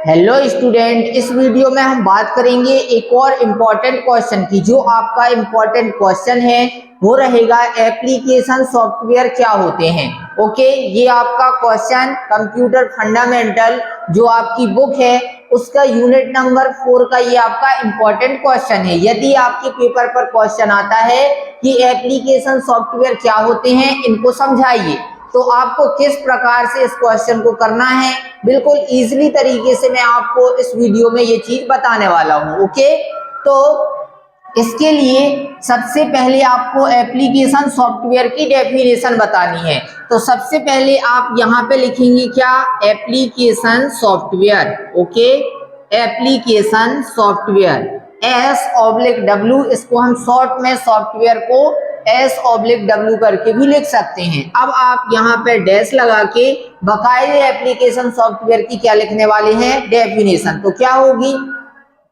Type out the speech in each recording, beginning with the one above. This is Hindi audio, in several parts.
हेलो स्टूडेंट, इस वीडियो में हम बात करेंगे एक और इम्पॉर्टेंट क्वेश्चन की। जो आपका इम्पॉर्टेंट क्वेश्चन है वो रहेगा एप्लीकेशन सॉफ्टवेयर क्या होते हैं। ओके, ये आपका क्वेश्चन कंप्यूटर फंडामेंटल जो आपकी बुक है उसका यूनिट नंबर 4 का ये आपका इम्पॉर्टेंट क्वेश्चन है। यदि आपके पेपर पर क्वेश्चन आता है कि एप्लीकेशन सॉफ्टवेयर क्या होते हैं, इनको समझाइए, तो आपको किस प्रकार से इस क्वेश्चन को करना है, बिल्कुल इजीली तरीके से मैं आपको इस वीडियो में ये चीज बताने वाला हूँ। ओके, तो इसके लिए सबसे पहले आपको एप्लीकेशन सॉफ्टवेयर की डेफिनेशन बतानी है। तो सबसे पहले आप यहाँ पे लिखेंगे क्या, application software. Okay, application software S/W, इसको हम शॉर्ट में सॉफ्टवेयर को S/W करके भी लिख सकते हैं। अब आप यहाँ पे डैश लगा के बकायदे एप्लीकेशन सॉफ्टवेयर की क्या लिखने वाले हैं, डेफिनेशन। तो क्या होगी,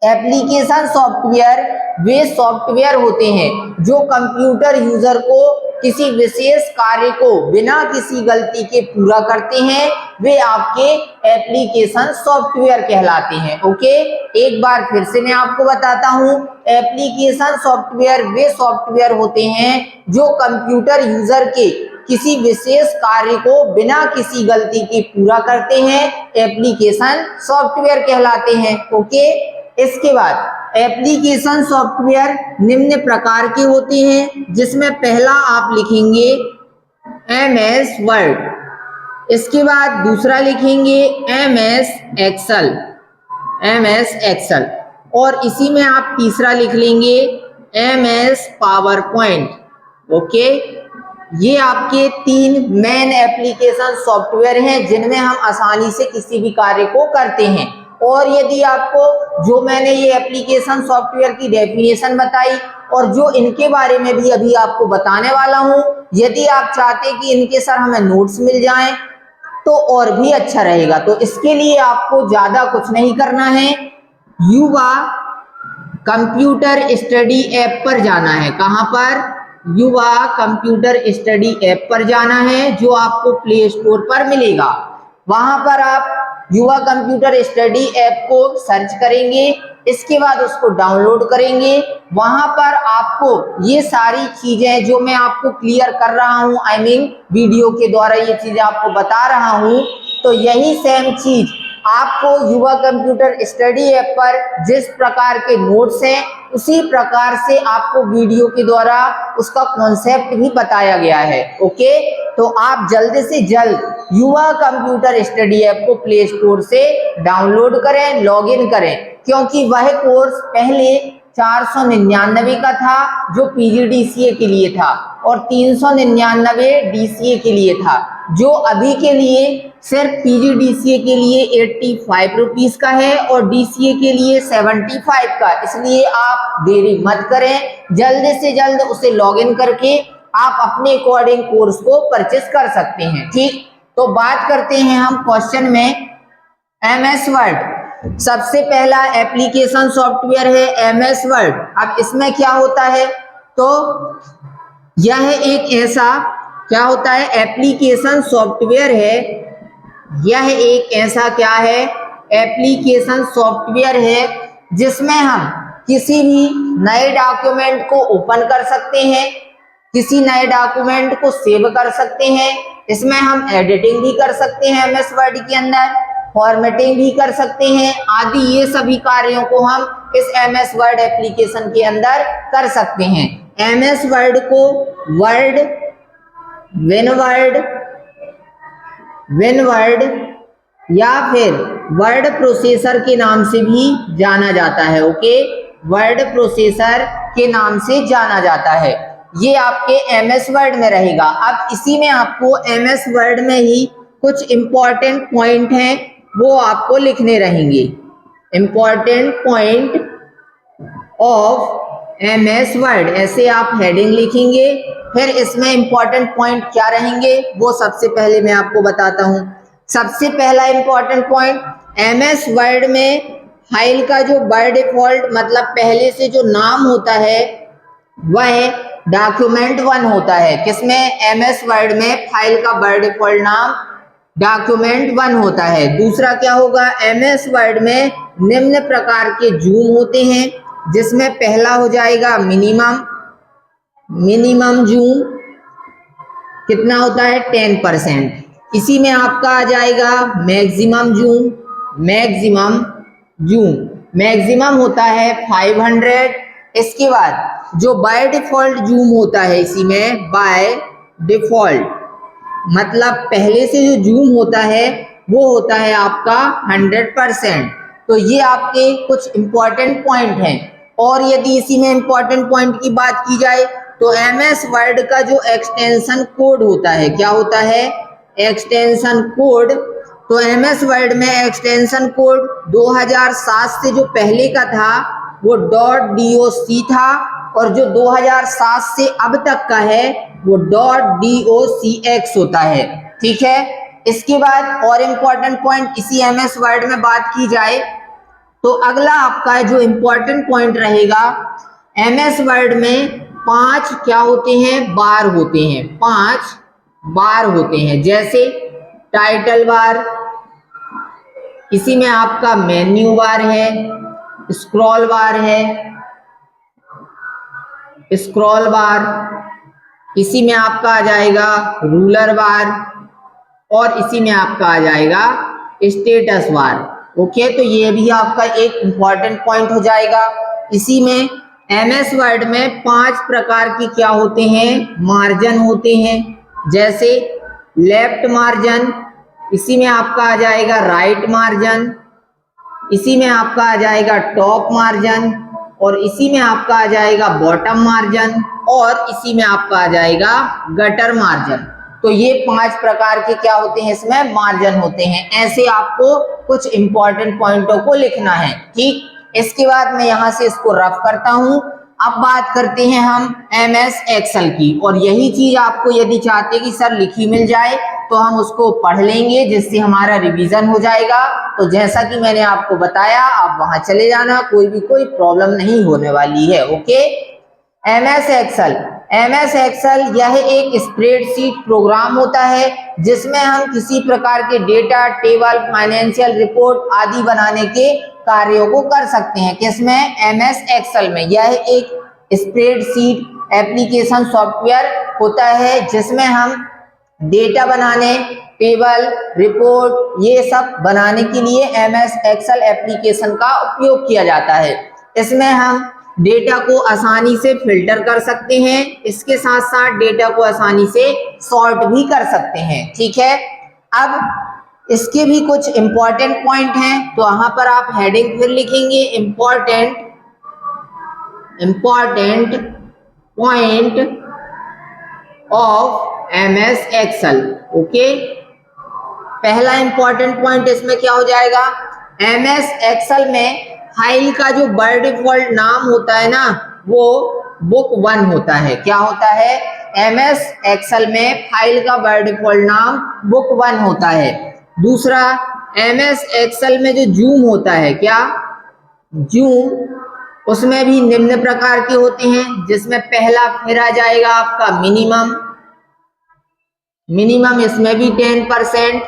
एप्लीकेशन सॉफ्टवेयर वे सॉफ्टवेयर होते हैं जो कंप्यूटर यूजर को किसी विशेष कार्य को बिना किसी गलती के पूरा करते हैं, वे आपके एप्लीकेशन सॉफ्टवेयर कहलाते हैं। ओके, एक बार फिर से मैं आपको बताता हूं, एप्लीकेशन सॉफ्टवेयर वे सॉफ्टवेयर होते हैं जो कंप्यूटर यूजर के किसी विशेष कार्य को बिना किसी गलती के पूरा करते हैं, एप्लीकेशन सॉफ्टवेयर कहलाते हैं। ओके, इसके बाद एप्लीकेशन सॉफ्टवेयर निम्न प्रकार के होते हैं, जिसमें पहला आप लिखेंगे MS वर्ड, इसके बाद दूसरा लिखेंगे MS एक्सेल, और इसी में आप तीसरा लिख लेंगे MS पावर पॉइंट। ओके, ये आपके 3 मेन एप्लीकेशन सॉफ्टवेयर हैं जिनमें हम आसानी से किसी भी कार्य को करते हैं। और यदि आपको जो मैंने ये एप्लीकेशन सॉफ्टवेयर की डेफिनेशन बताई और जो इनके बारे में भी अभी आपको बताने वाला हूं, यदि आप चाहते हैं कि इनके सर हमें नोट्स मिल जाएं तो और भी अच्छा रहेगा। तो इसके लिए आपको ज्यादा कुछ नहीं करना है, युवा कंप्यूटर स्टडी ऐप पर जाना है। कहां पर, युवा कंप्यूटर स्टडी ऐप पर जाना है, जो आपको प्ले स्टोर पर मिलेगा। वहां पर आप युवा कंप्यूटर स्टडी ऐप को सर्च करेंगे, इसके बाद उसको डाउनलोड करेंगे। वहां पर आपको ये सारी चीजें जो मैं आपको क्लियर कर रहा हूं, आई मीन वीडियो के द्वारा ये चीजें आपको बता रहा हूं, तो यही सेम चीज आपको युवा कंप्यूटर स्टडी ऐप पर जिस प्रकार के नोट्स हैं उसी प्रकार से आपको वीडियो के द्वारा उसका कॉन्सेप्ट भी बताया गया है। ओके, तो आप जल्द से जल्द युवा कंप्यूटर स्टडी ऐप को प्ले स्टोर से डाउनलोड करें, लॉगिन करें, क्योंकि वह कोर्स पहले 499 का था जो PGDCA के लिए था, और 399 DCA के लिए था, जो अभी के लिए सिर्फ PGDCA के लिए 85 रुपीज का है और DCA के लिए 75 का। इसलिए आप देरी मत करें, जल्द से जल्द उसे लॉगिन करके आप अपने अकॉर्डिंग कोर्स को परचेस कर सकते हैं। ठीक, तो बात करते हैं हम क्वेश्चन में MS वर्ड। सबसे पहला एप्लीकेशन सॉफ्टवेयर है MS वर्ड। अब इसमें क्या होता है, तो यह एक ऐसा क्या होता है, एप्लीकेशन सॉफ्टवेयर है, यह एक ऐसा क्या है, एप्लीकेशन सॉफ्टवेयर है जिसमें हम किसी भी नए डॉक्यूमेंट को ओपन कर सकते हैं, किसी नए डॉक्यूमेंट को सेव कर सकते हैं, इसमें हम एडिटिंग भी कर सकते हैं MS वर्ड के अंदर, फॉर्मेटिंग भी कर सकते हैं, आदि ये सभी कार्यों को हम इस MS वर्ड एप्लीकेशन के अंदर कर सकते हैं। MS वर्ड को वर्ड, विनवर्ड या फिर वर्ड प्रोसेसर के नाम से भी जाना जाता है। ओके, वर्ड प्रोसेसर के नाम से जाना जाता है, ये आपके MS वर्ड में रहेगा। अब इसी में आपको MS वर्ड में ही कुछ इंपॉर्टेंट पॉइंट हैं वो आपको लिखने रहेंगे। Important point of MS word, ऐसे आप हेडिंग लिखेंगे, फिर इसमें इंपॉर्टेंट पॉइंट क्या रहेंगे वो सबसे पहले मैं आपको बताता हूं। सबसे पहला इंपॉर्टेंट पॉइंट, MS वर्ड में फाइल का जो बाय डिफॉल्ट मतलब पहले से जो नाम होता है वह डॉक्यूमेंट 1 होता है। किसमें, MS वर्ड में फाइल का बाय डिफॉल्ट नाम डॉक्यूमेंट 1 होता है। दूसरा क्या होगा, एमएस वर्ड में निम्न प्रकार के जूम होते हैं, जिसमें पहला हो जाएगा मिनिमम जूम, कितना होता है 10%। इसी में आपका आ जाएगा मैक्सिमम मैक्सिमम होता है 500। इसके बाद जो बाय डिफॉल्ट जूम होता है, इसी में बाय डिफॉल्ट मतलब पहले से जो जूम होता है वो होता है आपका 100%। तो ये आपके कुछ इंपॉर्टेंट पॉइंट हैं। और यदि इसी में इंपॉर्टेंट पॉइंट की बात की जाए तो एमएस वर्ड का जो एक्सटेंशन कोड होता है, क्या होता है, एक्सटेंशन कोड। तो एमएस वर्ड में एक्सटेंशन कोड 2007 से जो पहले का था वो .doc था, और जो 2007 से अब तक का है वो .docx होता है। ठीक है। इसके बाद और इम्पोर्टेंट पॉइंट इसी एमएस वर्ड में बात की जाए तो अगला आपका जो इम्पोर्टेंट पॉइंट रहेगा, एमएस वर्ड में 5 क्या होते हैं, बार होते हैं। 5 बार होते हैं, जैसे टाइटल बार, इसी में आपका मेन्यू बार है, स्क्रॉल बार इसी में आपका आ जाएगा रूलर बार, और इसी में आपका आ जाएगा स्टेटस बार। ओके, तो ये भी आपका एक इंपॉर्टेंट पॉइंट हो जाएगा। इसी में एमएस वर्ड में 5 प्रकार की क्या होते हैं, मार्जिन होते हैं, जैसे लेफ्ट मार्जिन, इसी में आपका आ जाएगा राइट मार्जिन, इसी में आपका आ जाएगा टॉप मार्जिन, और इसी में आपका आ जाएगा बॉटम मार्जिन, और इसी में आपका आ जाएगा गटर मार्जिन। तो ये 5 प्रकार के क्या होते हैं, इसमें मार्जिन होते हैं। ऐसे आपको कुछ इंपॉर्टेंट पॉइंटों को लिखना है। ठीक, इसके बाद मैं यहां से इसको रफ करता हूं। अब बात करते हैं हम एमएस एक्सेल की, और यही चीज आपको यदि चाहते कि सर लिखी मिल जाए तो हम उसको पढ़ लेंगे, जिससे हमारा रिवीजन हो जाएगा। तो जैसा कि मैंने आपको बताया, आप वहां चले जाना, कोई प्रॉब्लम नहीं होने वाली है। ओके, एमएस एक्सेल यह एक स्प्रेडशीट प्रोग्राम होता है जिसमें हम किसी प्रकार के डेटा, टेबल, फाइनेंशियल रिपोर्ट आदि बनाने के कार्यों को कर सकते हैं। किसमें, एमएस एक्सेल में। यह एक स्प्रेडशीट एप्लीकेशन सॉफ्टवेयर होता है जिसमें हम डेटा बनाने, टेबल, रिपोर्ट, ये सब बनाने के लिए एमएस एक्सेल एप्लीकेशन का उपयोग किया जाता है। इसमें हम डेटा को आसानी से फिल्टर कर सकते हैं, इसके साथ साथ डेटा को आसानी से सॉर्ट भी कर सकते हैं। ठीक है। अब इसके भी कुछ इंपॉर्टेंट पॉइंट हैं, तो वहां पर आप हेडिंग फिर लिखेंगे important point of MS Excel. Okay, पहला इंपॉर्टेंट पॉइंट इसमें क्या हो जाएगा, एमएस एक्सेल में फाइल का जो बाय डिफॉल्ट नाम होता है ना, वो बुक 1 होता है। क्या होता है, एमएस एक्सेल में फाइल का बाय डिफॉल्ट नाम बुक 1 होता है। दूसरा, एमएस एक्सेल में जो जूम होता है, क्या जूम, उसमें भी निम्न प्रकार के होते हैं, जिसमें पहला फिर आ जाएगा आपका मिनिमम, इसमें भी 10%।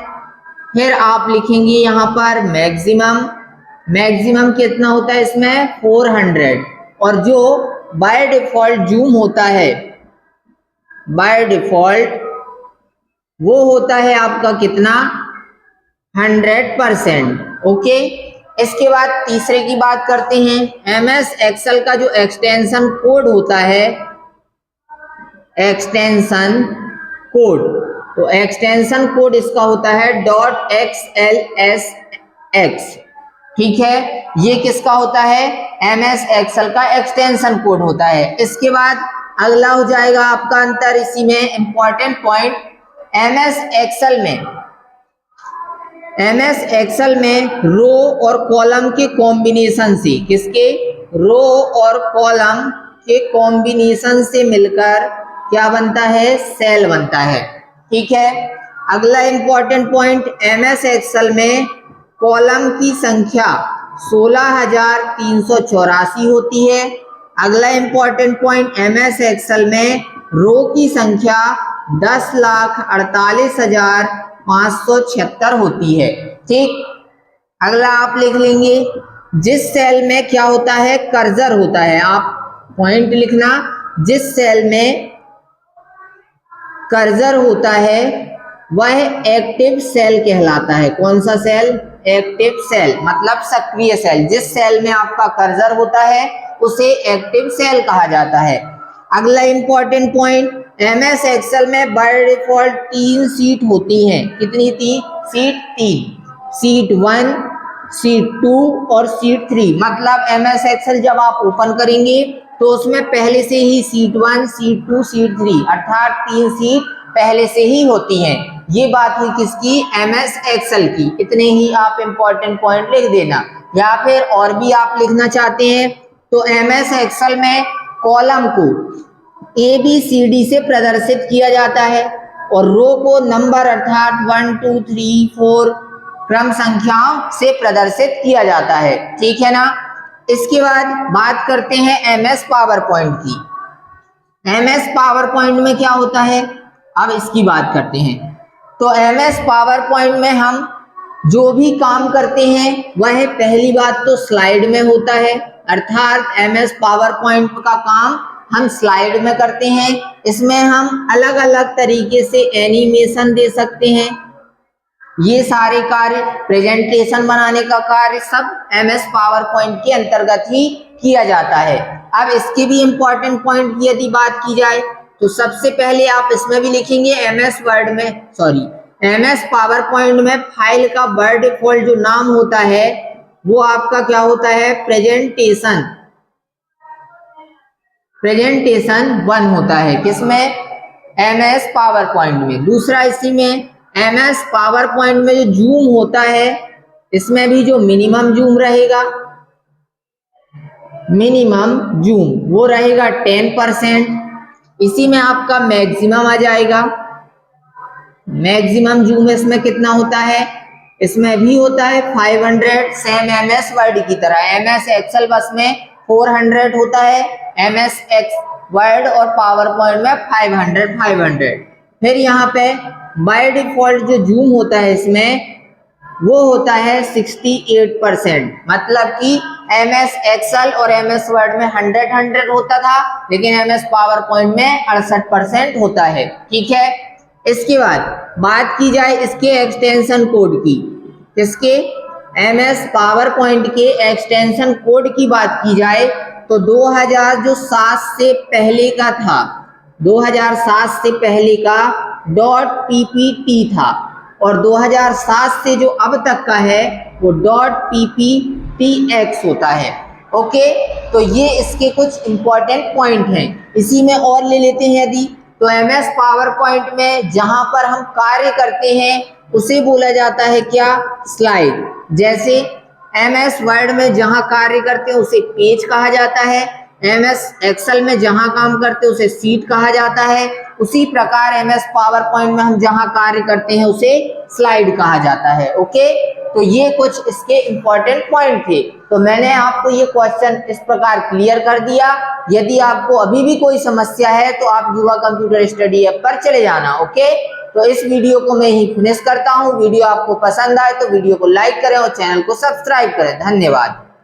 फिर आप लिखेंगे यहाँ पर मैक्सिमम कितना होता है इसमें 400, और जो बाय डिफॉल्ट जूम होता है, बाय डिफॉल्ट वो होता है आपका कितना 100%। ओके, इसके बाद तीसरे की बात करते हैं। एमएस एक्सेल का जो एक्सटेंशन कोड होता है, एक्सटेंशन कोड, तो एक्सटेंशन कोड इसका होता है .xlsx। ठीक है, ये किसका होता है, एमएस एक्सेल का एक्सटेंशन कोड होता है। इसके बाद अगला हो जाएगा आपका अंतर, इसी में इंपॉर्टेंट पॉइंट, एमएस एक्सेल में रो और कॉलम के कॉम्बिनेशन से, किसके, रो और कॉलम के कॉम्बिनेशन से मिलकर क्या बनता है, सेल बनता है। ठीक है। अगला इंपॉर्टेंट पॉइंट, एमएस एक्सेल में कॉलम की संख्या 16,384 होती है। अगला इंपॉर्टेंट पॉइंट, एमएस एक्सेल में रो की संख्या 10,48,000 576 होती है। ठीक, अगला आप लिख लेंगे जिस सेल में क्या होता है, कर्सर होता है, आप पॉइंट लिखना, जिस सेल में कर्सर होता है वह एक्टिव सेल कहलाता है। कौन सा सेल? एक्टिव सेल, मतलब सक्रिय सेल। जिस सेल में आपका कर्सर होता है उसे एक्टिव सेल कहा जाता है। अगला इंपॉर्टेंट पॉइंट, एमएस एक्सेल में बाय डिफॉल्ट 3 सीट होती हैं। कितनी थी? सीट 3, सीट 1, सीट 2 और सीट 3। मतलब एमएस एक्सेल जब आप ओपन करेंगे तो उसमें पहले से ही सीट 1, सीट 2, सीट 3 अर्थात 3 सीट पहले से ही होती हैं। ये बात हुई किसकी? एमएस एक्सेल की। इतने ही आप इंपॉर्टेंट पॉइंट लिख देना। या फिर और भी आप लिखना चाहते हैं तो एमएस एक्सेल में कॉलम को ABCD से प्रदर्शित किया जाता है और रो को नंबर अर्थात 1 2 3 4 क्रम संख्याओं से प्रदर्शित किया जाता है। ठीक है ना। इसके बाद बात करते हैं एमएस पावर पॉइंट की। एमएस पावर पॉइंट में क्या होता है, अब इसकी बात करते हैं। तो एमएस पावर पॉइंट में हम जो भी काम करते हैं वह पहली बात तो स्लाइड में होता है, अर्थात एमएस पावर पॉइंट का काम हम स्लाइड में करते हैं। इसमें हम अलग अलग तरीके से एनिमेशन दे सकते हैं। ये सारे कार्य, प्रेजेंटेशन बनाने का कार्य सब एमएस पावर पॉइंट के अंतर्गत ही किया जाता है। अब इसके भी इंपॉर्टेंट पॉइंट की यदि बात की जाए तो सबसे पहले आप इसमें भी लिखेंगे एमएस पावर पॉइंट में फाइल का बाय डिफॉल्ट जो नाम होता है वो आपका क्या होता है? प्रेजेंटेशन 1 होता है। किसमें? एमएस पावर पॉइंट में। दूसरा, इसी में एमएस पावर पॉइंट में जो जूम होता है इसमें भी जो मिनिमम जूम रहेगा, मिनिमम जूम वो रहेगा 10%। इसी में आपका मैक्सिमम आ जाएगा। मैक्सिमम जूम इसमें कितना होता है? इसमें भी होता है 500, सेम एमएस वर्ड की तरह। एमएस एक्सेल बस में 400 होता है, एमएस वर्ड और पावर पॉइंट में 500। फिर यहाँ पे बाय डिफॉल्ट जो जूम होता है इसमें वो होता है 68%। मतलब कि एमएस एक्सेल और एमएस वर्ड में 100 होता था, लेकिन एमएस पावर पॉइंट में 68% होता है। ठीक है। इसके बाद बात की जाए इसके एक्सटेंशन कोड की। इसके एमएस पावर पॉइंट के एक्सटेंशन कोड की बात की जाए तो 2007 से पहले का था, 2007 से पहले का .ppt था और 2007 से जो अब तक का है वो .pptx होता है। ओके, तो ये इसके कुछ इंपॉर्टेंट पॉइंट हैं। इसी में और ले लेते हैं यदि तो एमएस पावर पॉइंट में जहां पर हम कार्य करते हैं उसे बोला जाता है क्या? स्लाइड। जैसे एमएस वर्ड में जहां कार्य करते हैं उसे पेज कहा जाता है, एमएस एक्सेल में जहां काम करते हैं उसे सीट कहा जाता है, उसी प्रकार एमएस पावर पॉइंट में हम जहां कार्य करते हैं उसे स्लाइड कहा जाता है। ओके, तो ये कुछ इसके इंपॉर्टेंट पॉइंट थे। तो मैंने आपको ये क्वेश्चन इस प्रकार क्लियर कर दिया। यदि आपको अभी भी कोई समस्या है तो आप युवा कंप्यूटर स्टडी ऐप पर चले जाना। ओके, तो इस वीडियो को मैं ही फिनिश करता हूँ। वीडियो आपको पसंद आए तो वीडियो को लाइक करें और चैनल को सब्सक्राइब करें। धन्यवाद।